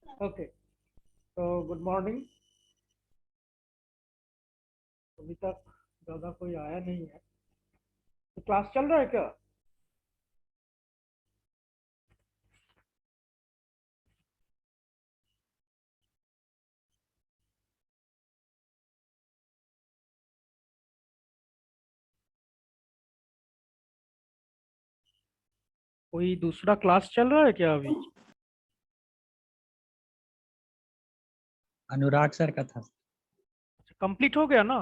Okay, तो good morning. अभी तक ज़्यादा कोई आया नहीं है, तो क्लास चल रहा है क्या? कोई दूसरा क्लास चल रहा है क्या अभी? अनुराग सर का था। कंप्लीट हो गया ना?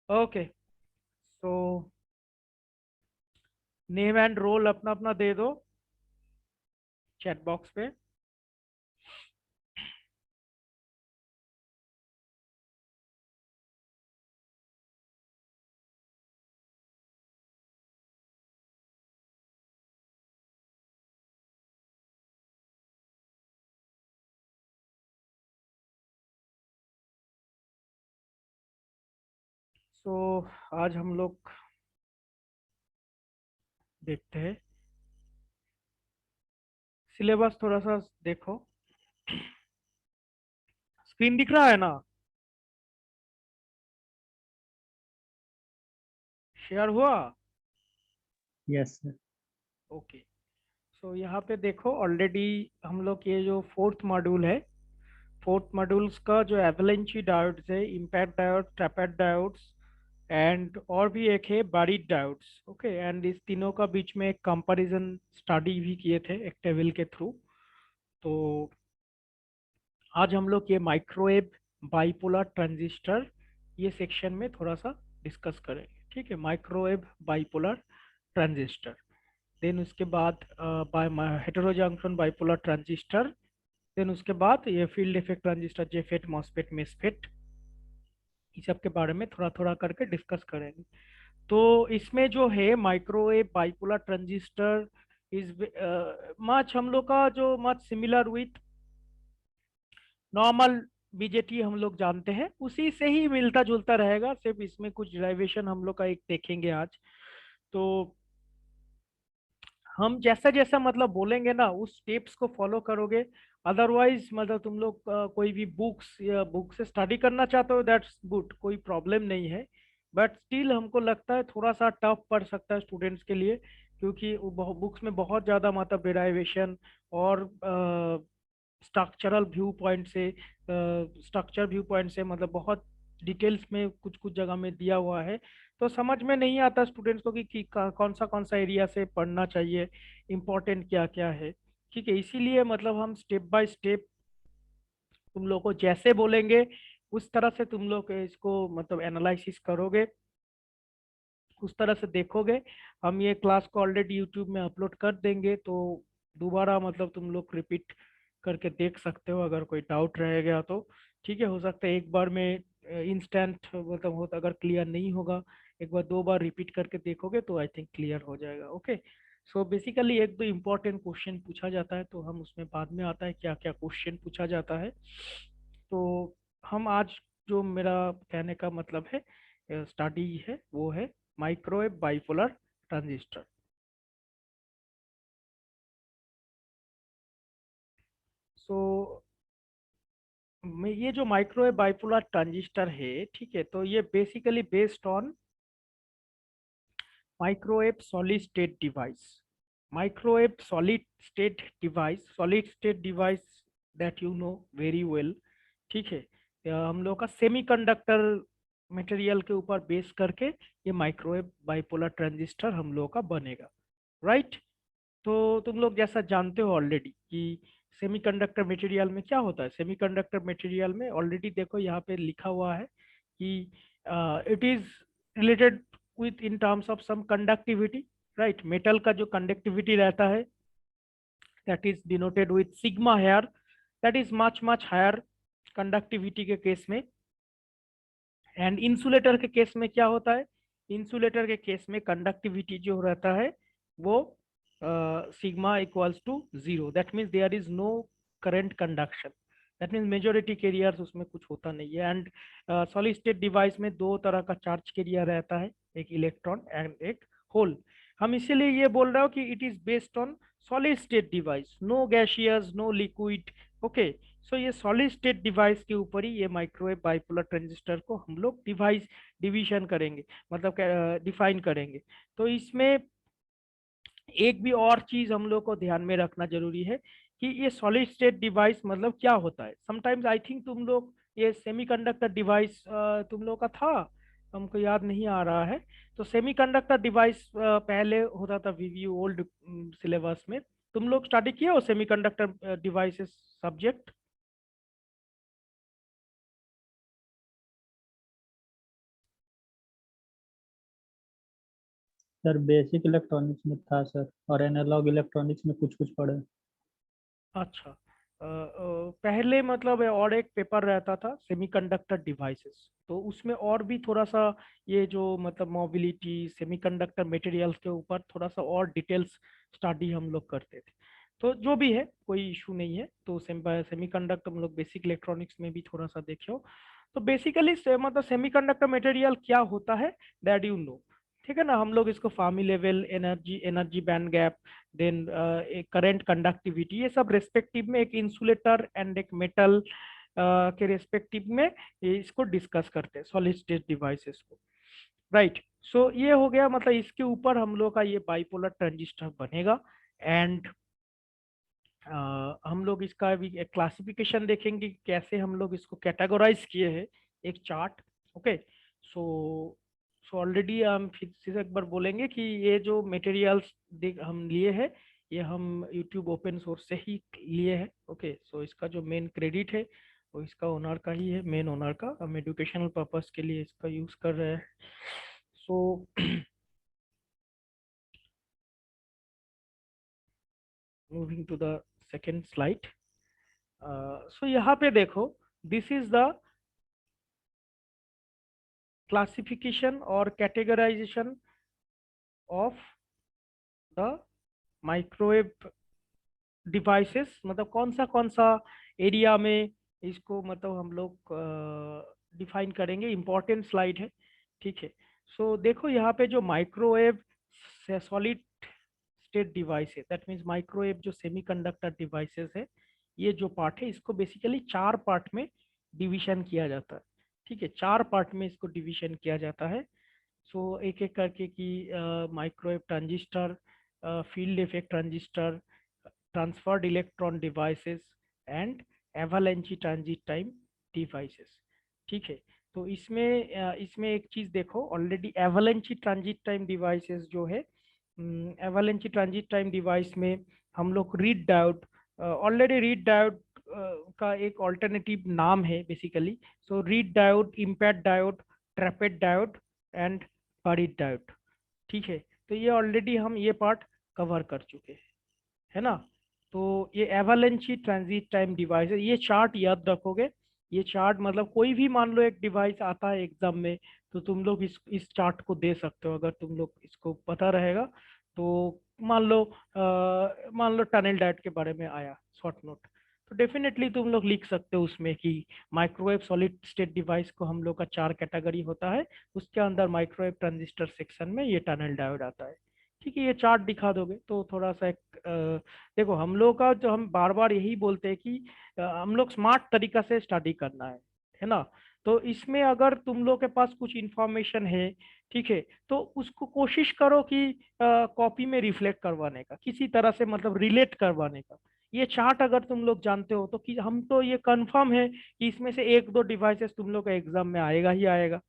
Okay, so name and roll अपना अपना दे दो चैट बॉक्स पे। सो आज हम लोग देखते हैं, सिलेबस थोड़ा सा देखो। स्क्रीन दिख रहा है ना? शेयर हुआ? Yes sir. ओके, सो यहाँ पे देखो, ऑलरेडी हम लोग ये जो फोर्थ मॉड्यूल है, फोर्थ मॉड्यूल्स का जो एवलेंची डायोड्स है, इम्पैक्ट डायोड, ट्रैपेड डायोड्स एंड और भी एक है बारीड डायोड्स। ओके, एंड इस तीनों का बीच में एक कंपैरिजन स्टडी भी किए थे एक टेबल के थ्रू। तो आज हम लोग ये माइक्रोवेव बाइपोलर ट्रांजिस्टर, ये सेक्शन में थोड़ा सा डिस्कस करेंगे। ठीक है, माइक्रोवेव बाइपोलर ट्रांजिस्टर, देन उसके बाद hetero junction bipolar transistor, then उसके बाद ये field effect transistor, JFET, MOSFET, MESFET, इस सब के बारे में थोड़ा थोड़ा करके डिस्कस करेंगे। तो इसमें जो है microwave bipolar transistor is much, हम लोग का जो much similar with normal BJT हम लोग जानते हैं, उसी से ही मिलता जुलता रहेगा, सिर्फ इसमें कुछ डेरिवेशन हम लोग का एक देखेंगे आज। तो हम जैसा जैसा मतलब बोलेंगे ना, उस स्टेप्स को फॉलो करोगे। अदरवाइज मतलब तुम लोग कोई भी बुक्स या बुक से स्टडी करना चाहते हो, दैट्स गुड, कोई प्रॉब्लम नहीं है। बट स्टिल हमको लगता है थोड़ा सा टफ पड़ सकता है स्टूडेंट्स के लिए, क्योंकि बुक्स में बहुत ज़्यादा मतलब डेराइवेशन और स्ट्रक्चरल व्यू पॉइंट से, स्ट्रक्चर व्यू पॉइंट से मतलब बहुत डिटेल्स में कुछ कुछ जगह में दिया हुआ है। तो समझ में नहीं आता स्टूडेंट्स को कि कौन सा एरिया से पढ़ना चाहिए, इम्पोर्टेंट क्या क्या है। ठीक है, इसीलिए मतलब हम स्टेप बाय स्टेप तुम लोग को जैसे बोलेंगे उस तरह से तुम लोग इसको मतलब एनालिसिस करोगे, उस तरह से देखोगे। हम ये क्लास को ऑलरेडी यूट्यूब में अपलोड कर देंगे, तो दोबारा मतलब तुम लोग रिपीट करके देख सकते हो अगर कोई डाउट रह गया तो। ठीक है, हो सकता है एक बार में इंस्टेंट मतलब हो, अगर क्लियर नहीं होगा, एक बार दो बार रिपीट करके देखोगे तो आई थिंक क्लियर हो जाएगा। ओके, सो बेसिकली एक दो इम्पोर्टेंट क्वेश्चन पूछा जाता है, तो हम उसमें बाद में आता है क्या क्या क्वेश्चन पूछा जाता है। तो हम आज, जो मेरा कहने का मतलब है स्टडी है, वो है माइक्रोवेव बाइपोलर ट्रांजिस्टर। सो ये जो माइक्रोवेव बाइपोलर ट्रांजिस्टर है, ठीक है, तो ये basically based on microwave solid state device. Microwave solid state device that you know very well. ठीक है, हम लोग का सेमीकंडक्टर मटेरियल के ऊपर बेस करके ये माइक्रोवेव बाइपोलर ट्रांजिस्टर हम लोग का बनेगा, राइट? तो तुम लोग जैसा जानते हो ऑलरेडी कि सेमीकंडक्टर मटेरियल में क्या होता है। सेमीकंडक्टर मटेरियल में ऑलरेडी देखो यहाँ पे लिखा हुआ है कि it is related with in terms of some conductivity, right? Metal का जो कंडक्टिविटी रहता है, that is denoted with sigma here, that is much much higher conductivity के केस में। एंड इंसुलेटर के केस में क्या होता है, इंसुलेटर के केस में कंडक्टिविटी जो रहता है वो sigma equals to zero, that means there is no current conduction. That means majority carriers उसमें कुछ होता नहीं है। एंड सॉलिड स्टेट डिवाइस में दो तरह का चार्ज कैरियर रहता है, एक इलेक्ट्रॉन एंड एक होल। हम इसीलिए ये बोल रहे हो कि it is based on solid state device, no gaseous no liquid. Okay, so ये सॉलिड स्टेट डिवाइस के ऊपर ही ये माइक्रोवेव बाइपोलर ट्रांजिस्टर को हम लोग डिवाइस डिवीजन करेंगे, मतलब डिफाइन करेंगे। तो इसमें एक भी और चीज हम लोग को ध्यान में रखना जरूरी है कि ये सॉलिड स्टेट डिवाइस मतलब क्या होता है। समटाइम्स आई थिंक तुम लोग ये सेमीकंडक्टर डिवाइस तुम लोग का था, हमको याद नहीं आ रहा है। तो सेमीकंडक्टर डिवाइस पहले होता था वीवीयू ओल्ड सिलेबस में। तुम लोग स्टडी किए हो semiconductor devices subject? Sir basic electronics में था सर, और एनालॉग इलेक्ट्रॉनिक्स में कुछ कुछ पढ़े। अच्छा, पहले मतलब और एक पेपर रहता था सेमीकंडक्टर डिवाइसेस, तो उसमें और भी थोड़ा सा ये जो मतलब मोबिलिटी सेमीकंडक्टर मटेरियल्स के ऊपर थोड़ा सा और डिटेल्स स्टडी हम लोग करते थे। तो जो भी है कोई इशू नहीं है। तो सेमीकंडक्टर हम लोग बेसिक इलेक्ट्रॉनिक्स में भी थोड़ा सा देखियो। तो बेसिकली मतलब सेमीकंडक्टर मटेरियल क्या होता है, दैट यू नो। ठीक है ना, हम लोग इसको Fermi level, energy energy band gap, then एक करंट कंडक्टिविटी, ये सब रेस्पेक्टिव में एक इंसुलेटर एंड एक मेटल के रेस्पेक्टिव में इसको डिस्कस करते हैं सॉलिड स्टेट डिवाइसेस को। राइट, सो ये हो गया, मतलब इसके ऊपर हम लोग का ये बाइपोलर ट्रांजिस्टर बनेगा। एंड हम लोग इसका भी एक क्लासिफिकेशन देखेंगे कि कैसे हम लोग इसको कैटेगराइज किए हैं, एक चार्ट। ओके, सो सो ऑलरेडी हम फिर से एक बार बोलेंगे कि ये जो मटेरियल्स हम लिए हैं, ये हम यूट्यूब ओपन सोर्स से ही लिए हैं। ओके, सो इसका जो मेन क्रेडिट है वो इसका ओनर का ही है, मेन ओनर का। हम एजुकेशनल पर्पस के लिए इसका यूज कर रहे हैं। So moving to the second slide. So यहाँ पे देखो, दिस इज द क्लासिफिकेशन और categorisation of the microwave devices, मतलब कौन सा एरिया में इसको मतलब हम लोग डिफाइन करेंगे। इंपॉर्टेंट स्लाइड है, ठीक है। सो देखो यहाँ पे जो माइक्रोवेव सॉलिड स्टेट डिवाइस है, दैट मीन्स माइक्रोवेव जो सेमीकंडक्टर डिवाइसेस है, ये जो पार्ट है इसको बेसिकली चार पार्ट में डिवीजन किया जाता है। ठीक है, चार पार्ट में इसको डिवीजन किया जाता है। सो एक एक करके कि microwave transistor, field effect transistor, transferred electron devices and avalanche transit time devices. ठीक है, तो इसमें एक चीज देखो, already avalanche transit time devices जो है, एवालेंची ट्रांजिट टाइम डिवाइस में हम लोग read diode, already read diode का एक ऑल्टरनेटिव नाम है basically. So read diode, IMPATT diode, TRAPATT diode and BARITT diode. ठीक है, तो ये ऑलरेडी हम ये पार्ट कवर कर चुके हैं, है ना। तो ये एवालेंची ट्रांजिट टाइम डिवाइस है, ये चार्ट याद रखोगे। ये चार्ट मतलब कोई भी मान लो एक डिवाइस आता है एग्जाम में, तो तुम लोग इस चार्ट को दे सकते हो अगर तुम लोग इसको पता रहेगा। तो मान लो टनल डायोड के बारे में आया शॉर्ट नोट, तो डेफिनेटली तुम लोग लिख सकते हो उसमें कि माइक्रोवेव सॉलिड स्टेट डिवाइस को हम लोग का चार कैटेगरी होता है, उसके अंदर माइक्रोवेव ट्रांजिस्टर सेक्शन में ये टनल डायोड आता है। ठीक है, ये चार्ट दिखा दोगे तो थोड़ा सा एक देखो, हम लोग का जो हम बार बार यही बोलते हैं कि हम लोग स्मार्ट तरीका से स्टडी करना है ना। तो इसमें अगर तुम लोग के पास कुछ इंफॉर्मेशन है, ठीक है, तो उसको कोशिश करो कि कॉपी में रिफ्लेक्ट करवाने का, किसी तरह से मतलब रिलेट करवाने का। ये चार्ट अगर तुम लोग जानते हो तो कि हम तो ये कंफर्म है कि इसमें से एक दो डिवाइसेस तुम लोग का एग्जाम में आएगा ही आएगा।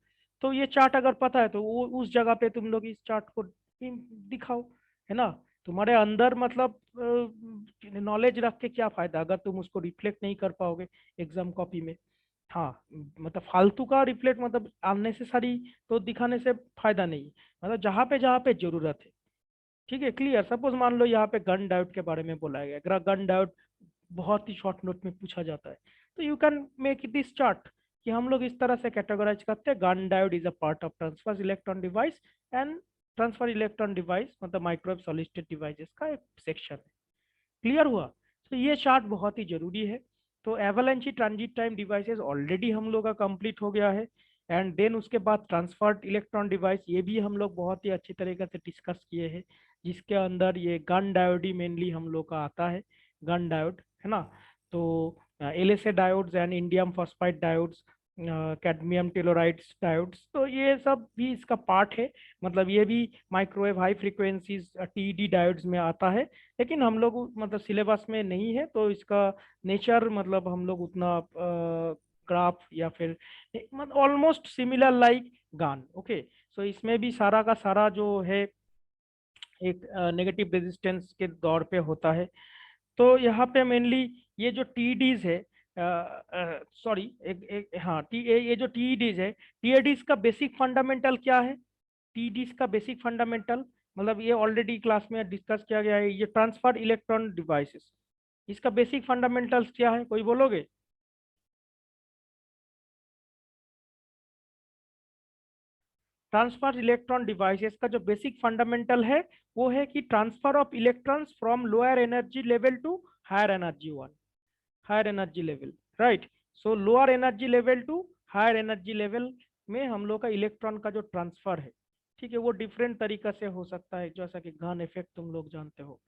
तो ये चार्ट अगर पता है तो वो उस जगह पे तुम लोग इस चार्ट को दिखाओ, है ना। तुम्हारे अंदर मतलब नॉलेज रख के क्या फायदा अगर तुम उसको रिफ्लेक्ट नहीं कर पाओगे एग्जाम कॉपी में। हाँ, मतलब फालतू का रिफ्लेक्ट मतलब अननेसेसरी तो दिखाने से फायदा नहीं, मतलब जहाँ पे जरूरत है। ठीक है, क्लियर। सपोज मान लो यहाँ पे गन डायोड के बारे में बोला गया, अगर गन डायोड बहुत ही शॉर्ट नोट में पूछा जाता है, तो you can make this chart कि हम लोग इस तरह से कैटेगराइज करते हैं, Gunn diode is a part of transfer electron device and transfer electron device मतलब माइक्रोवेव सॉलिड स्टेट डिवाइसेस का एक सेक्शन है। क्लियर हुआ? तो ये चार्ट बहुत ही जरूरी है। तो एवलांची ट्रांजिट टाइम डिवाइसेस ऑलरेडी हम लोग का कंप्लीट हो गया है। एंड देन उसके बाद ट्रांसफर्ड इलेक्ट्रॉन डिवाइस, ये भी हम लोग बहुत ही अच्छी तरीके से डिस्कस किए हैं, जिसके अंदर ये गन डायोड ही मेनली हम लोग का आता है, गन डायोड, है ना। तो LSA diodes and indium phosphide diodes, cadmium telluride diodes, तो ये सब भी इसका पार्ट है। मतलब ये भी microwave high frequencies TED diodes में आता है, लेकिन हम लोग मतलब सिलेबस में नहीं है, तो इसका नेचर मतलब हम लोग उतना ग्राफ या फिर मतलब ऑलमोस्ट सिमिलर लाइक गान। ओके, सो इसमें भी सारा का सारा जो है एक नेगेटिव रेजिस्टेंस के दौर पे होता है। तो यहाँ पे मेनली ये जो TEDs है, सॉरी एक हाँ ये जो TEDs है, TEDs का बेसिक फंडामेंटल क्या है? TEDs का बेसिक फंडामेंटल मतलब ये ऑलरेडी क्लास में डिस्कस किया गया है, ये ट्रांसफर इलेक्ट्रॉन डिवाइसेस, इसका बेसिक फंडामेंटल्स क्या है, कोई बोलोगे? ट्रांसफर इलेक्ट्रॉन डिवाइसेस का जो बेसिक फंडामेंटल है वो है कि transfer of electrons from lower energy level to higher energy one, higher energy level, right. So lower energy level to higher energy level में हम लोग का इलेक्ट्रॉन का जो ट्रांसफर है, ठीक है, वो डिफरेंट तरीका से हो सकता है, जैसा कि गन इफेक्ट तुम लोग जानते हो।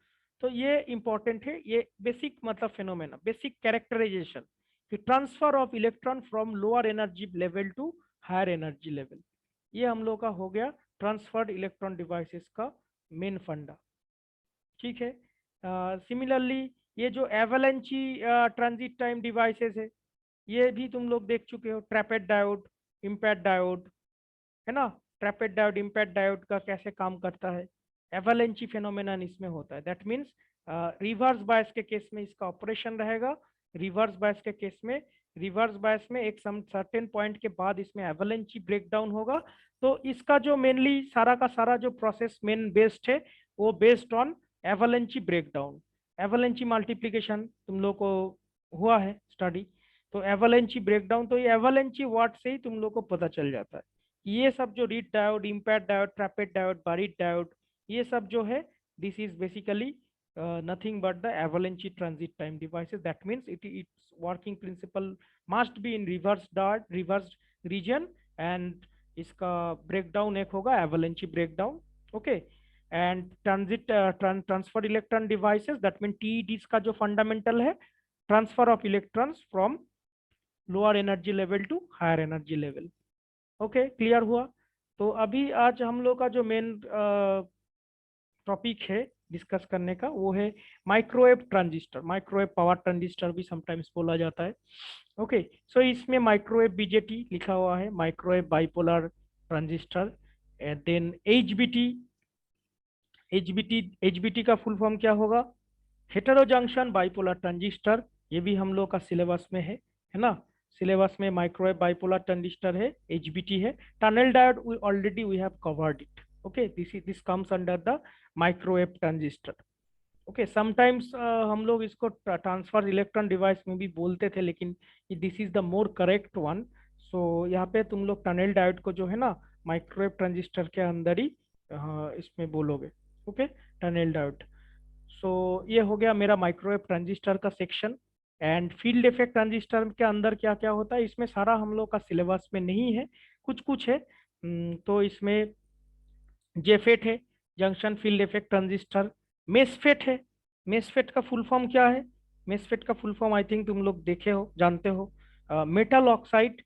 तो ये इंपॉर्टेंट है, ये बेसिक मतलब फिनोमेना, बेसिक कैरेक्टराइजेशन कि transfer of electron from lower energy level to higher energy level, ये हम लोग का हो गया ट्रांसफर्ड इलेक्ट्रॉन डिवाइसेस का मेन फंडा, ठीक है। सिमिलरली ये जो एवलांची ट्रांजिट टाइम डिवाइसेस है, ये भी तुम लोग देख चुके हो, ट्रैपेड डायोड, इम्पैक्ट डायोड, है ना। ट्रैपेड डायोड, इम्पैक्ट डायोड का कैसे काम करता है, एवलांची फेनोमेनन इसमें होता है। दैट मीन्स रिवर्स बायस के केस में इसका ऑपरेशन रहेगा, रिवर्स बायस के केस में, रिवर्स बायस में एक सर्टेन पॉइंट के बाद इसमें एवलांची ब्रेकडाउन होगा। तो इसका जो मेनली सारा का सारा जो प्रोसेस मेन बेस्ड है, वो बेस्ड ऑन एवलांची ब्रेकडाउन, एवलांची मल्टीप्लिकेशन तुम लोग को हुआ है स्टडी। तो एवलांची ब्रेकडाउन, तो ये एवलांची वर्ड से ही तुम लोग को पता चल जाता है। ये सब जो read diode, IMPATT diode, TRAPATT diode, BARITT diode, ये सब जो है, this is basically nothing but the avalanche transit time devices. That means its working principle must be in reverse dart, reverse region, and इसका breakdown एक होगा avalanche breakdown, okay। and transit transfer electron devices, that means TEDs का जो fundamental है, transfer of electrons from lower energy level to higher energy level, okay, clear हुआ। तो अभी आज हम लोग का जो मेन टॉपिक है डिस्कस करने का, वो है microwave transistor, microwave power transistor भी समटाइम्स बोला जाता है, ओके। सो इसमें माइक्रोवेव BJT लिखा हुआ है, microwave bipolar transistor. Then HBT, HBT का फुल फॉर्म क्या होगा? हेटेरो जंक्शन बाइपोलर ट्रांजिस्टर, ये भी हम लोग का सिलेबस में है ना। सिलेबस में माइक्रोवेव बाइपोलर ट्रांजिस्टर है, HBT है। Tunnel diode we already we have covered it, okay. This comes under the microwave transistor, okay. Sometimes हम लोग इसको ट्रांसफर इलेक्ट्रॉन डिवाइस में भी बोलते थे, लेकिन this is the more correct one. So यहाँ पे तुम लोग टनल डायोड को जो है ना माइक्रोवेव ट्रांजिस्टर के अंदर ही इसमें बोलोगे, ओके, टनल डायोड। सो ये हो गया मेरा माइक्रोवेव ट्रांजिस्टर का section. And field effect transistor के अंदर क्या क्या होता है, इसमें सारा हम लोग का सिलेबस में नहीं है, कुछ कुछ है। तो इसमें जेफेट है, जंक्शन फील्ड इफेक्ट ट्रांजिस्टर। मेसफेट है, मेसफेट का फुल फॉर्म क्या है? मेसफेट का फुल फॉर्म आई थिंक तुम लोग देखे हो, जानते हो, metal oxide,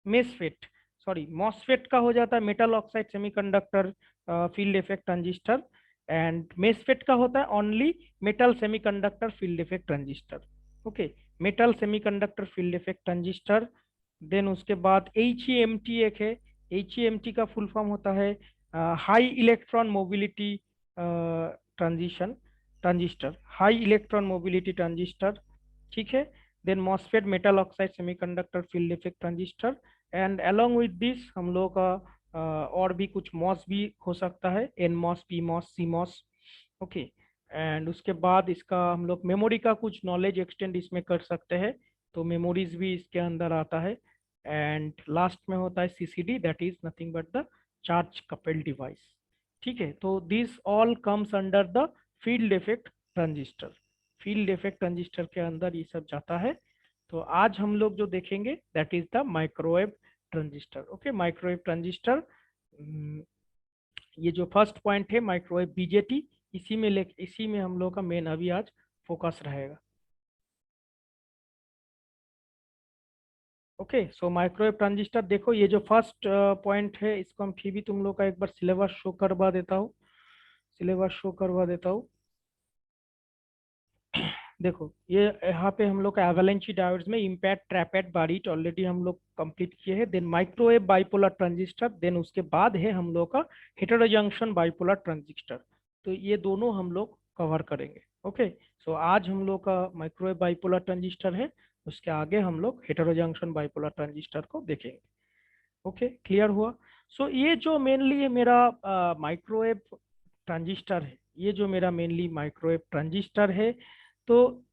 MESFET, sorry MOSFET का हो जाता है metal oxide semiconductor field effect transistor. And MESFET का होता है only metal semiconductor field effect transistor, okay, metal semiconductor field effect transistor. Then उसके बाद HEMT एक है, HEMT का फुल फॉर्म होता है high electron mobility transition transistor, high electron mobility transistor, ठीक है। Then MOSFET metal oxide semiconductor field effect transistor. And along with this हम लोग का और भी कुछ मॉस भी हो सकता है, NMOS, PMOS, CMOS, okay. And उसके बाद इसका हम लोग मेमोरी का कुछ नॉलेज एक्सटेंड इसमें कर सकते हैं, तो मेमोरीज भी इसके अंदर आता है। एंड लास्ट में होता है CCD, that is nothing but the charge coupled device, ठीक है। तो this all comes under the field effect transistor. Field effect transistor के अंदर ये सब जाता है। तो आज हम लोग जो देखेंगे that is the microwave transistor. Okay, microwave transistor, ये जो फर्स्ट पॉइंट है माइक्रोवेव बीजेटी, इसी में हम लोग का मेन अभी आज फोकस रहेगा। ओके, सो माइक्रोवेव ट्रांजिस्टर देखो, ये जो फर्स्ट पॉइंट है इसको हम फिर भी तुम लोग का एक बार सिलेबस शो करवा देता हूँ, सिलेबस शो करवा देता हूँ। देखो ये यहाँ पे हम लोग का एवलांची डायोड्स में इम्पैक्ट, ट्रैपेट, बारीट ऑलरेडी हम लोग कंप्लीट किए हैं। Then microwave bipolar transistor, then उसके बाद है हम लोग का हेटेरोजंक्शन बाइपोलर ट्रांजिस्टर। तो ये दोनों हम लोग कवर करेंगे। ओके, सो आज हम लोग का माइक्रोवेव बाइपोलर ट्रांजिस्टर है, उसके आगे हम लोग हेटेरोजंक्शन बाइपोलर ट्रांजिस्टर को देखेंगे। ओके, क्लियर हुआ? सो ये जो मेनली मेरा माइक्रोवेव ट्रांजिस्टर है, ये जो मेरा मेनली माइक्रोवेव ट्रांजिस्टर है, तो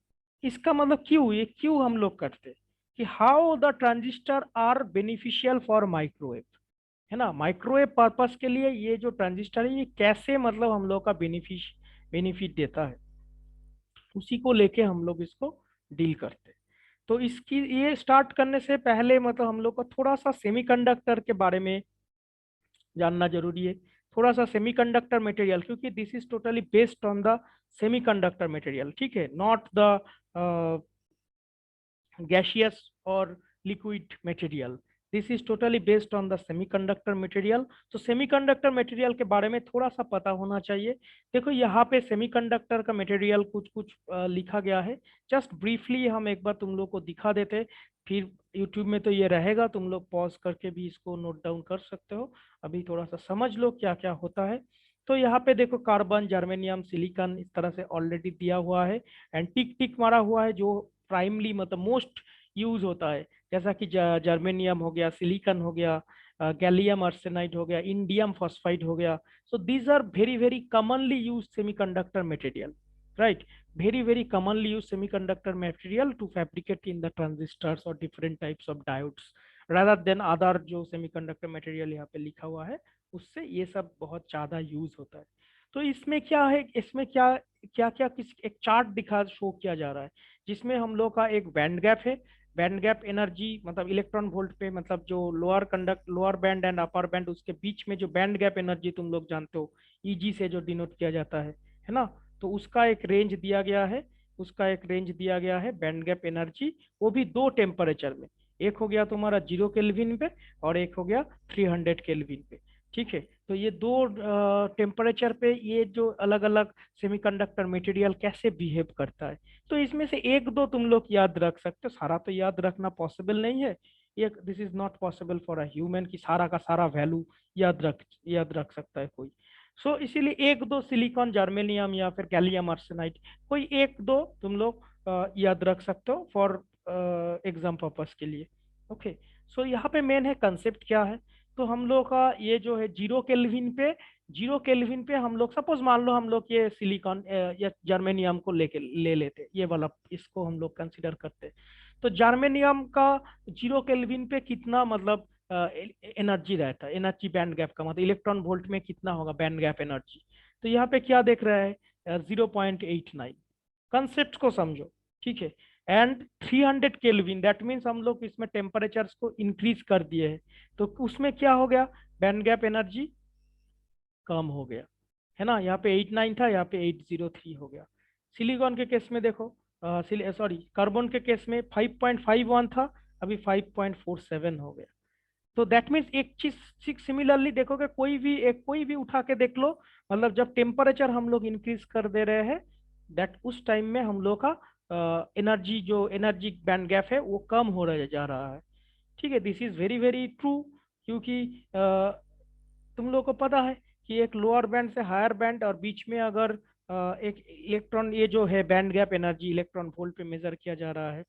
इसका मतलब क्यों, ये क्यों हम लोग करते कि how the transistor are beneficial for microwave, है ना। माइक्रोवेव पर्पस के लिए ये जो ट्रांजिस्टर है ये कैसे मतलब हम लोग का बेनिफिट देता है, उसी को लेके हम लोग इसको डील करते हैं। तो इसकी ये स्टार्ट करने से पहले मतलब हम लोग को थोड़ा सा सेमीकंडक्टर के बारे में जानना जरूरी है, थोड़ा सा सेमीकंडक्टर मटेरियल, क्योंकि this is totally based on the semiconductor material, ठीक है, not the gaseous or liquid material. This is totally based on the semiconductor material. तो semiconductor material के बारे में थोड़ा सा पता होना चाहिए। देखो यहाँ पे semiconductor का material कुछ कुछ लिखा गया है, जस्ट ब्रीफली हम एक बार तुम लोग को दिखा देते, फिर YouTube में तो ये रहेगा, तुम लोग पॉज करके भी इसको नोट डाउन कर सकते हो। अभी थोड़ा सा समझ लो क्या क्या होता है। तो यहाँ पे देखो कार्बन, जर्मेनियम, सिलिकॉन इस तरह से ऑलरेडी दिया हुआ है, एंड टिक टिक मारा हुआ है जो प्राइमली मतलब मोस्ट यूज होता है, जैसा कि जर्मेनियम हो गया, सिलिकॉन हो गया, गैलियम आर्सेनाइड हो गया, इंडियम फॉस्फाइड हो गया। So these are very very commonly use semiconductor material, right, very very commonly used semiconductor material to fabricate in the transistors or different types of diodes rather than other जो semiconductor material यहाँ पे लिखा हुआ है उससे ये सब बहुत ज्यादा यूज होता है। तो इसमें क्या है, इसमें क्या क्या क्या किस एक चार्ट दिखा शो किया जा रहा है, जिसमें हम लोग का एक बैंड गैप है, बैंड गैप एनर्जी मतलब इलेक्ट्रॉन वोल्ट पे, मतलब जो lower band and upper band उसके बीच में जो बैंड गैप एनर्जी तुम लोग जानते हो ईजी से जो डिनोट किया जाता है ना। तो उसका एक रेंज दिया गया है, उसका एक रेंज दिया गया है बैंड गैप एनर्जी, वो भी दो टेम्परेचर में, एक हो गया तुम्हारा 0 केल्विन पे और एक हो गया 300 केल्विन पे, ठीक है। तो ये दो टेम्परेचर पे ये जो अलग अलग सेमीकंडक्टर मटेरियल कैसे बिहेव करता है, तो इसमें से एक दो तुम लोग याद रख सकते हो, सारा तो याद रखना पॉसिबल नहीं है, ये this is not possible for a human कि सारा का सारा वैल्यू याद रख सकता है कोई। सो इसीलिए एक दो सिलिकॉन, जर्मेनियम या फिर गैलियम आर्सेनाइड, कोई एक दो तुम लोग याद रख सकते हो फॉर एग्जाम पर्पस के लिए। ओके, सो यहाँ पे मेन है कंसेप्ट क्या है। तो हम लोग का ये जो है 0 केल्विन पे हम लोग सपोज मान लो हम लोग ये सिलिकॉन या जर्मेनियम को लेके ले लेते, ये वाला इसको हम लोग कंसिडर करते। तो जर्मेनियम का 0 केल्विन पे कितना मतलब एनर्जी रहता है, एनर्जी बैंड गैप का मतलब इलेक्ट्रॉन वोल्ट में कितना होगा बैंड गैप एनर्जी। तो यहाँ पे क्या देख रहा है 0.89, कंसेप्ट को समझो, ठीक है। एंड 300 केल्विन दैट मीन्स हम लोग इसमें टेम्परेचर्स को इंक्रीज कर दिए हैं, तो उसमें क्या हो गया, बैंड गैप एनर्जी कम हो गया, है ना। यहाँ पे 89 था, यहाँ पे 803 हो गया। सिलिकॉन के केस में देखो, सॉरी कार्बन के केस में 5.51 था, अभी 5.47 हो गया। तो दैट मीन्स एक चीज सिमिलरली देखोगे, कोई भी उठा के देख लो, मतलब जब टेम्परेचर हम लोग इंक्रीज कर दे रहे हैं दैट उस टाइम में हम लोग का एनर्जी जो एनर्जी बैंड गैप है वो कम हो रहा जा रहा है, ठीक है। This is very very true, क्योंकि तुम लोग को पता है कि एक लोअर बैंड से हायर बैंड और बीच में अगर एक इलेक्ट्रॉन, ये जो है band gap energy electron volt पे मेजर किया जा रहा है,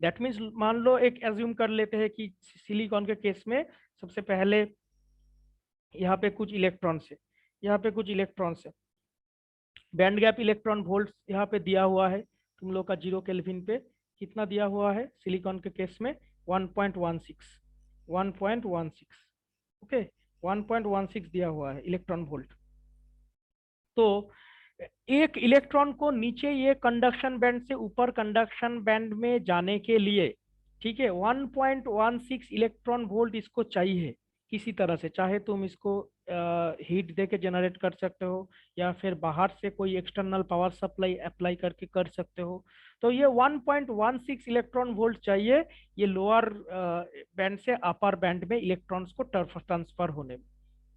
दैट मीन्स मान लो एक एज्यूम कर लेते हैं कि सिलिकॉन के केस में सबसे पहले यहाँ पे कुछ इलेक्ट्रॉन्स है, यहाँ पे कुछ इलेक्ट्रॉन्स है, बैंड गैप इलेक्ट्रॉन वोल्ट यहाँ पे दिया हुआ है तुम लोग का 0 केल्विन पे, कितना दिया हुआ है सिलिकॉन के केस में 1.16, 1.16, ओके, 1.16 दिया हुआ है इलेक्ट्रॉन वोल्ट। तो एक इलेक्ट्रॉन को नीचे ये कंडक्शन बैंड से ऊपर कंडक्शन बैंड में जाने के लिए, ठीक है, 1.16 इलेक्ट्रॉन वोल्ट इसको चाहिए किसी तरह से। चाहे तुम इसको हीट दे के जनरेट कर सकते हो, या फिर बाहर से कोई एक्सटर्नल पावर सप्लाई अप्लाई करके कर सकते हो। तो ये 1.16 इलेक्ट्रॉन वोल्ट चाहिए ये लोअर बैंड से अपर बैंड में इलेक्ट्रॉन्स को ट्रांसफर होने में,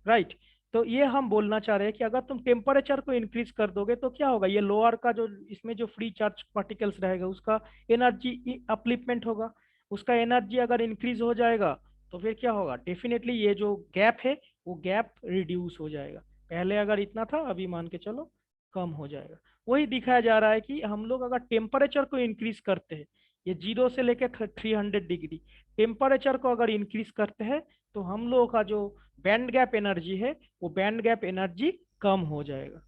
राइट। तो ये हम बोलना चाह रहे हैं कि अगर तुम टेम्परेचर को इंक्रीज कर दोगे तो क्या होगा, ये लोअर का जो इसमें जो फ्री चार्ज पार्टिकल्स रहेगा उसका एनर्जी अपलिफ्टमेंट होगा। उसका एनर्जी अगर इंक्रीज हो जाएगा तो फिर क्या होगा, डेफिनेटली ये जो गैप है वो गैप रिड्यूस हो जाएगा। पहले अगर इतना था, अभी मान के चलो कम हो जाएगा। वही दिखाया जा रहा है कि हम लोग अगर टेम्परेचर को इंक्रीज करते हैं, ये 0 से लेकर 300 डिग्री टेम्परेचर को अगर इंक्रीज करते हैं, तो हम लोगों का जो बैंड गैप एनर्जी है वो बैंड गैप एनर्जी कम हो जाएगा।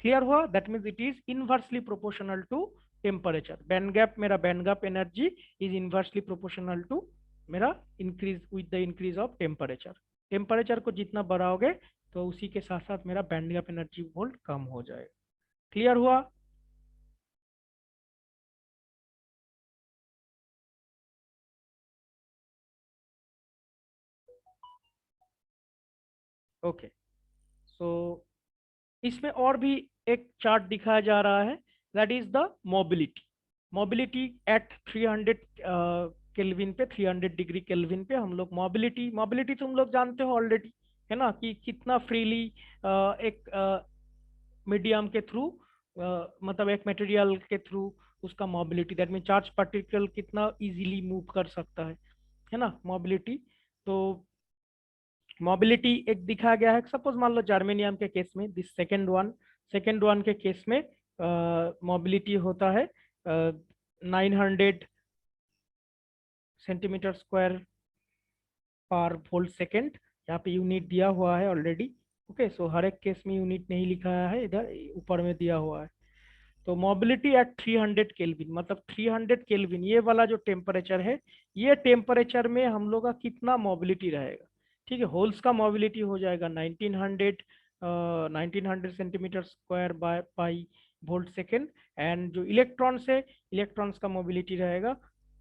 क्लियर हुआ? That means it is inversely proportional to temperature. Band gap, मेरा band gap energy is inversely proportional to मेरा increase with the increase of temperature. Temperature को जितना बढ़ाओगे तो उसी के साथ साथ मेरा बैंड गैप एनर्जी वोल्ट कम हो जाएगा। क्लियर हुआ? ओके, सो इसमें और भी एक चार्ट दिखाया जा रहा है, that is the mobility. Mobility at 300 kelvin पे, 300 डिग्री केल्विन पे हम लोग मोबिलिटी, मोबिलिटी तुम लोग जानते हो ऑलरेडी, है ना, कि कितना फ्रीली एक मीडियम के थ्रू, मतलब एक मटेरियल के थ्रू उसका mobility, that mean charge particle कितना इजीली मूव कर सकता है ना, मोबिलिटी। तो मोबिलिटी एक दिखाया गया है, सपोज मान लो जर्मेनियम के केस में, दिस सेकेंड वन के केस में मोबिलिटी होता है 900 सेंटीमीटर स्क्वायर पर वोल्ट सेकेंड। यहाँ पे यूनिट दिया हुआ है ऑलरेडी। ओके, सो हर एक केस में यूनिट नहीं लिखा है, इधर ऊपर में दिया हुआ है। तो मोबिलिटी एट 300 केल्विन, मतलब 300 केल्विन ये वाला जो टेम्परेचर है, ये टेम्परेचर में हम लोग का कितना मोबिलिटी रहेगा। ठीक है, होल्स का मोबिलिटी हो जाएगा 1900 centimetre square by pi volt second. And जो इलेक्ट्रॉन्स है, इलेक्ट्रॉन्स का मोबिलिटी रहेगा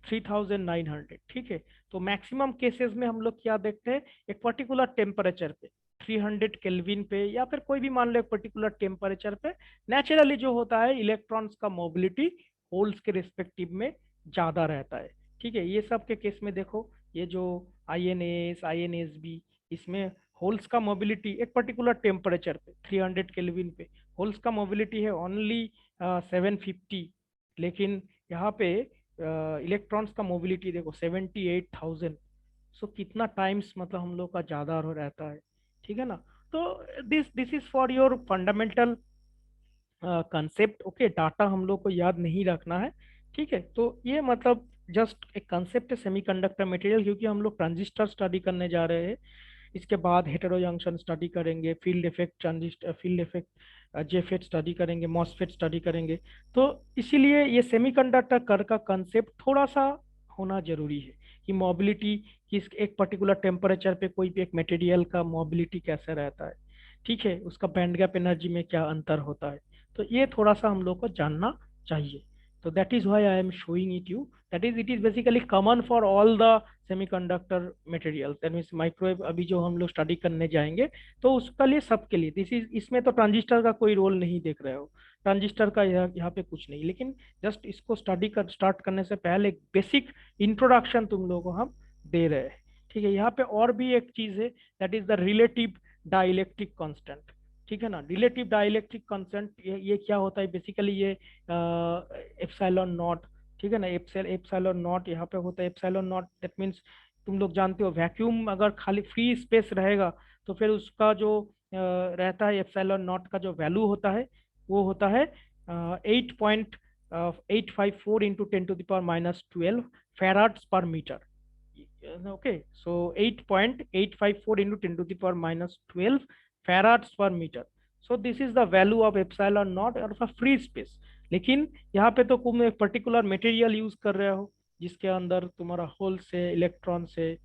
3900। ठीक है, तो मैक्सिमम केसेस में हम लोग क्या देखते हैं, एक पर्टिकुलर टेम्परेचर पे 300 केल्विन पे, या फिर कोई भी मान लो एक पर्टिकुलर टेम्परेचर पे नेचुरली जो होता है इलेक्ट्रॉन्स का मोबिलिटी होल्स के रिस्पेक्टिव में ज्यादा रहता है। ठीक है, ये सब के केस में देखो, ये जो INAS, INSB, इसमें होल्स का मोबिलिटी एक पर्टिकुलर टेम्परेचर पे 300 केल्विन पे होल्स का मोबिलिटी है ओनली 750, लेकिन यहाँ पे इलेक्ट्रॉन्स का मोबिलिटी देखो 78,000। सो कितना टाइम्स मतलब हम लोग का ज्यादा रहता है। ठीक है ना। तो this this is for your fundamental concept. Okay, data हम लोग को याद नहीं रखना है। ठीक है, तो ये मतलब जस्ट एक कंसेप्ट है सेमीकंडक्टर मटेरियल, क्योंकि हम लोग ट्रांजिस्टर स्टडी करने जा रहे हैं। इसके बाद हेटेरो जंक्शन स्टडी करेंगे, field effect transistor, field effect JFET study करेंगे, मॉसफेट स्टडी करेंगे। तो इसीलिए ये सेमीकंडक्टर कर का कंसेप्ट थोड़ा सा होना जरूरी है कि मोबिलिटी, किस एक पर्टिकुलर टेम्परेचर पे कोई भी एक मटेरियल का मोबिलिटी कैसा रहता है। ठीक है, उसका बैंड गैप एनर्जी में क्या अंतर होता है। तो ये थोड़ा सा हम लोग को जानना चाहिए। तो that is why I am showing it you, that is it is basically common for all the semiconductor material, that means microwave अभी जो हम लोग स्टडी करने जाएंगे, तो उसका लिए सबके लिए दिस इज, इसमें तो ट्रांजिस्टर का कोई रोल नहीं देख रहे हो, ट्रांजिस्टर का यहाँ पे कुछ नहीं, लेकिन जस्ट इसको स्टडी कर स्टार्ट करने से पहले एक बेसिक इंट्रोडक्शन तुम लोगों को हम दे रहे हैं। ठीक है, यहाँ पे और भी एक चीज है, that is the relative dielectric constant. ठीक है ना, रिलेटिव डाइलेक्ट्रिक कांस्टेंट ये क्या होता है बेसिकली, ये एप्सिलॉन नॉट। ठीक है ना, एप्सिलॉन नॉट यहाँ पे होता है, एप्सिलॉन नॉट दैट मीन्स तुम लोग जानते हो वैक्यूम अगर खाली फ्री स्पेस रहेगा तो फिर उसका जो रहता है एप्सिलॉन नॉट का जो वैल्यू होता है वो होता है 8.854 इंटू 10⁻⁻12 फेराड्स पर meter. Okay, so 8.854 into 10⁻⁻12 farads पर meter. So this is the value of epsilon naught और फ्री स्पेस। लेकिन यहाँ पे तो तुम एक पर्टिकुलर मटेरियल यूज कर रहे हो जिसके अंदर तुम्हारा होल से इलेक्ट्रॉन से,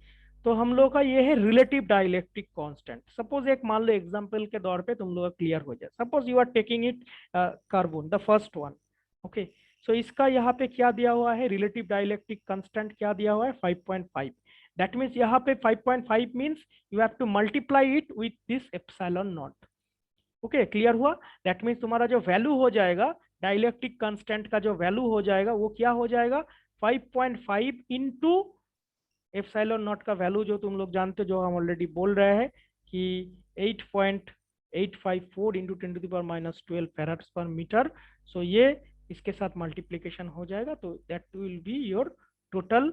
तो हम लोग का ये है रिलेटिव डाइलेक्ट्रिक कांस्टेंट। सपोज एक मान लो एग्जांपल के तौर पे तुम लोग का क्लियर हो जाए, suppose you are taking it carbon the first one. Okay, so इसका यहाँ पे क्या दिया हुआ है, रिलेटिव डाइलेक्ट्रिक कांस्टेंट क्या दिया हुआ है 5.5। दैट मीन्स यहाँ पे 5.5 means you have to multiply it with this epsilon not. Okay, clear हुआ। दैट मीन्स तुम्हारा जो वैल्यू हो जाएगा डाइलेक्ट्रिक कांस्टेंट का, जो वैल्यू हो जाएगा वो क्या हो जाएगा 5.5 इंटू एप्सिलॉन नॉट का वैल्यू, जो तुम लोग जानते हो, जो हम ऑलरेडी बोल रहे हैं कि 8.854 इंटू 10⁻⁻12 फेराड्स पर मीटर। सो ये इसके साथ मल्टीप्लीकेशन हो जाएगा, तो that will be your total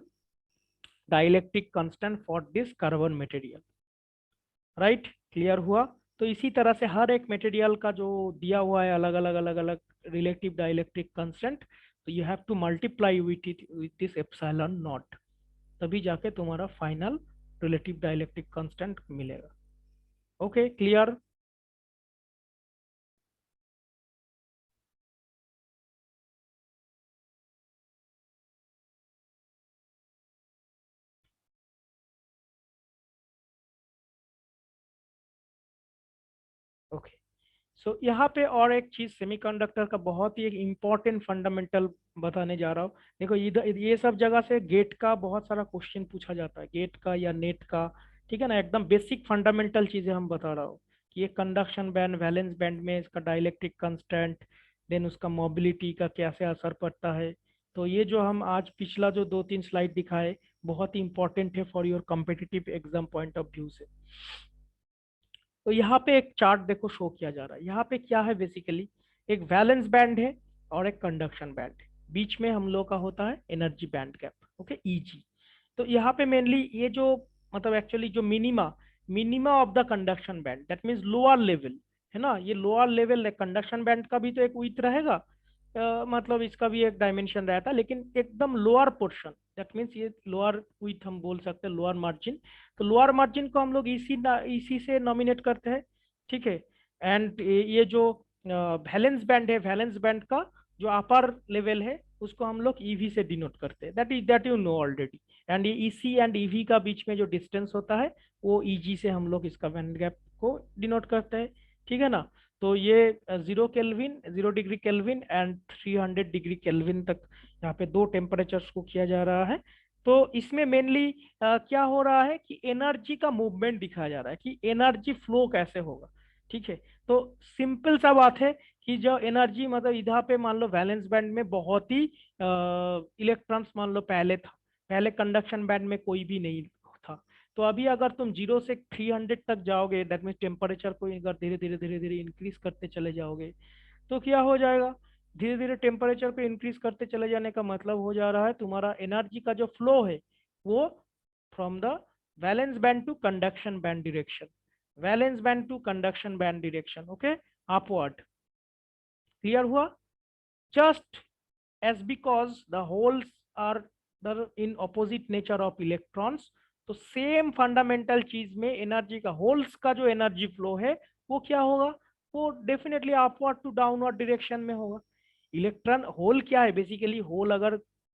dielectric constant for this carbon material. Right, clear हुआ। तो इसी तरह से हर एक मटेरियल का जो दिया हुआ है अलग अलग अलग अलग रिलेटिव डाइलेक्ट्रिक कांस्टेंट, तो you have to multiply with it with this epsilon not, तभी जाके तुम्हारा फाइनल रिलेटिव डाइलेक्ट्रिक कांस्टेंट मिलेगा। Okay, clear. ओके, सो यहाँ पे और एक चीज सेमीकंडक्टर का बहुत ही एक इम्पॉर्टेंट फंडामेंटल बताने जा रहा हूँ। देखो इधर ये सब जगह से गेट का बहुत सारा क्वेश्चन पूछा जाता है, गेट का या नेट का, ठीक है ना। एकदम बेसिक फंडामेंटल चीजें हम बता रहा हूँ कि ये कंडक्शन बैंड, वैलेंस बैंड में इसका डाइलेक्ट्रिक कांस्टेंट, देन उसका मोबिलिटी का कैसे असर पड़ता है। तो ये जो हम आज पिछला जो 2-3 स्लाइड दिखाए बहुत ही इंपॉर्टेंट है for your competitive exam point of view से। तो यहाँ पे एक चार्ट देखो शो किया जा रहा है। यहाँ पे क्या है, बेसिकली एक वैलेंस बैंड है और एक कंडक्शन बैंड है, बीच में हम लोग का होता है energy band gap, okay, easy. तो यहाँ पे मेनली ये जो मतलब एक्चुअली जो minima minima of the conduction band, that means lower level है ना, ये लोअर लेवल है। कंडक्शन बैंड का भी तो एक विड्थ रहेगा, मतलब इसका भी एक डायमेंशन रहता है, लेकिन एकदम लोअर पोर्शन, दैट मीन्स ये लोअर विड्थ हम बोल सकते हैं, लोअर मार्जिन। तो लोअर मार्जिन को हम लोग इसी से नॉमिनेट करते हैं, ठीक है। एंड ये जो वैलेंस बैंड है, वैलेंस बैंड का जो अपर लेवल है उसको हम लोग ईवी से डिनोट करते हैं, that you know already. And ये ईसी एंड ईवी का बीच में जो डिस्टेंस होता है वो ईजी से हम लोग इसका बैंड गैप को डिनोट करते हैं, ठीक है ना। तो ये 0 kelvin, 0 degree kelvin and 300 degree kelvin तक यहाँ पे दो टेम्परेचर्स को किया जा रहा है। तो इसमें मेनली क्या हो रहा है कि एनर्जी का मूवमेंट दिखाया जा रहा है कि एनर्जी फ्लो कैसे होगा, ठीक है। तो सिंपल सा बात है कि जो एनर्जी मतलब इधर पे मान लो वैलेंस बैंड में बहुत ही इलेक्ट्रॉन्स मान लो पहले था, पहले कंडक्शन बैंड में कोई भी नहीं था। तो अभी अगर तुम 0 से 300 तक जाओगे, दैट मीन्स टेम्परेचर को अगर धीरे धीरे धीरे धीरे इंक्रीज करते चले जाओगे, तो क्या हो जाएगा, धीरे धीरे टेम्परेचर को इंक्रीज करते चले जाने का मतलब हो जा रहा है तुम्हारा एनर्जी का जो फ्लो है वो from the valence band to conduction band direction, valence band to conduction band direction, okay, upward. Clear हुआ। just as because the holes are the in opposite nature of electrons, तो same fundamental चीज में energy का, holes का जो energy flow है वो क्या होगा, वो definitely upward to downward direction में होगा। इलेक्ट्रॉन, होल क्या है बेसिकली, होल अगर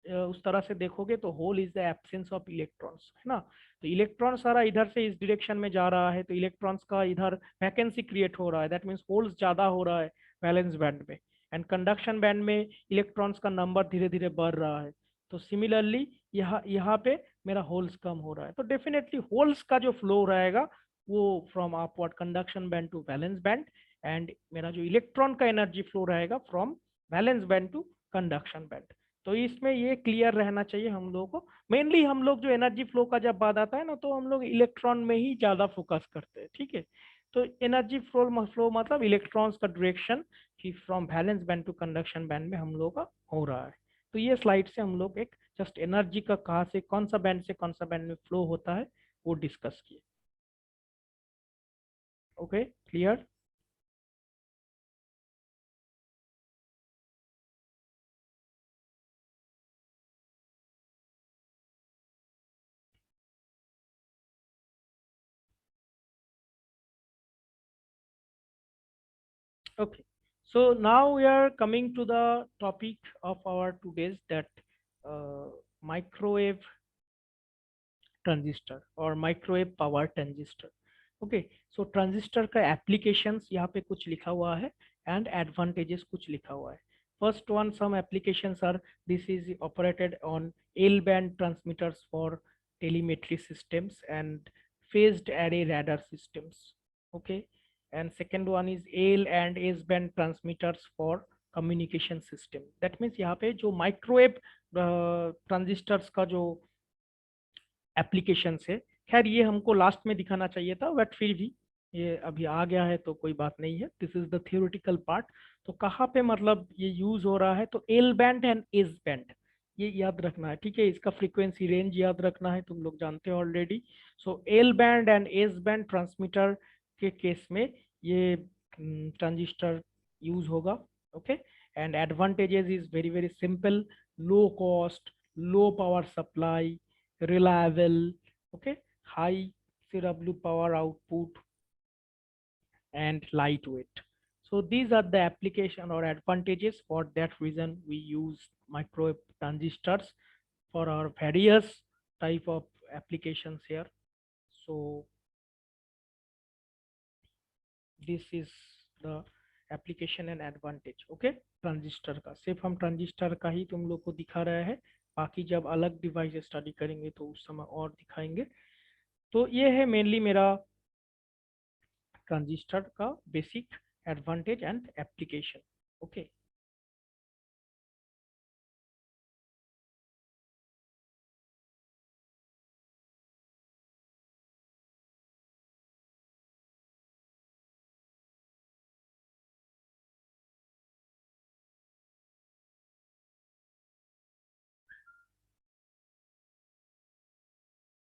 उस तरह से देखोगे तो hole is the absence of electrons, है ना। तो इलेक्ट्रॉन सारा इधर से इस डायरेक्शन में जा रहा है, तो इलेक्ट्रॉन्स का इधर वैकेंसी क्रिएट हो रहा है, दैट मीन्स होल्स ज्यादा हो रहा है वैलेंस बैंड में। एंड कंडक्शन बैंड में इलेक्ट्रॉन्स का नंबर धीरे धीरे बढ़ रहा है। तो सिमिलरली यहाँ यहाँ पे मेरा होल्स कम हो रहा है, तो डेफिनेटली होल्स का जो फ्लो रहेगा वो from upward conduction band to valence band, and मेरा जो इलेक्ट्रॉन का एनर्जी फ्लो रहेगा from valence band to conduction band. तो इसमें ये क्लियर रहना चाहिए हम लोगों को। मेनली हम लोग जो एनर्जी फ्लो का जब बात आता है ना, तो हम लोग इलेक्ट्रॉन में ही ज्यादा फोकस करते हैं, ठीक है। तो एनर्जी फ्लो मतलब इलेक्ट्रॉन्स का डायरेक्शन कि from valence band to conduction band में हम लोग का हो रहा है। तो ये स्लाइड से हम लोग एक जस्ट एनर्जी का कहाँ से कौन सा बैंड से कौन सा बैंड में फ्लो होता है वो डिस्कस किए। Okay, clear. Okay, so now we are coming to the topic of our today's, that uh, microwave transistor और माइक्रोवेव पावर ट्रांजिस्टर। ओके, सो ट्रांजिस्टर का एप्लीकेशंस यहाँ पे कुछ लिखा हुआ है एंड एडवांटेजेस कुछ लिखा हुआ है। First one, some applications are this is operated on L band transmitters for telemetry systems and phased array radar systems. Okay, and second one is L and S band transmitters for communication system. That means यहाँ पे जो microwave transistors का जो application है, खैर ये हमको last में दिखाना चाहिए था, बट फिर भी ये अभी आ गया है तो कोई बात नहीं है। This is the theoretical part. तो कहाँ पे मतलब ये यूज हो रहा है, तो L band and S band ये याद रखना है, ठीक है। इसका फ्रीक्वेंसी रेंज याद रखना है, तुम लोग जानते हो already. So L band and S band transmitter के केस में ये ट्रांजिस्टर यूज होगा। Okay, and advantages is very very simple, low cost, low power supply, reliable, okay, high CW power output and lightweight. So these are the application or advantages. For that reason we use microwave transistors for our various type of applications here. So this is the application and advantage, okay, transistor का। सिर्फ हम transistor का ही तुम लोग को दिखा रहे हैं, बाकी जब अलग डिवाइस स्टडी करेंगे तो उस समय और दिखाएंगे। तो ये है मेनली मेरा ट्रांजिस्टर का basic advantage and application. Okay,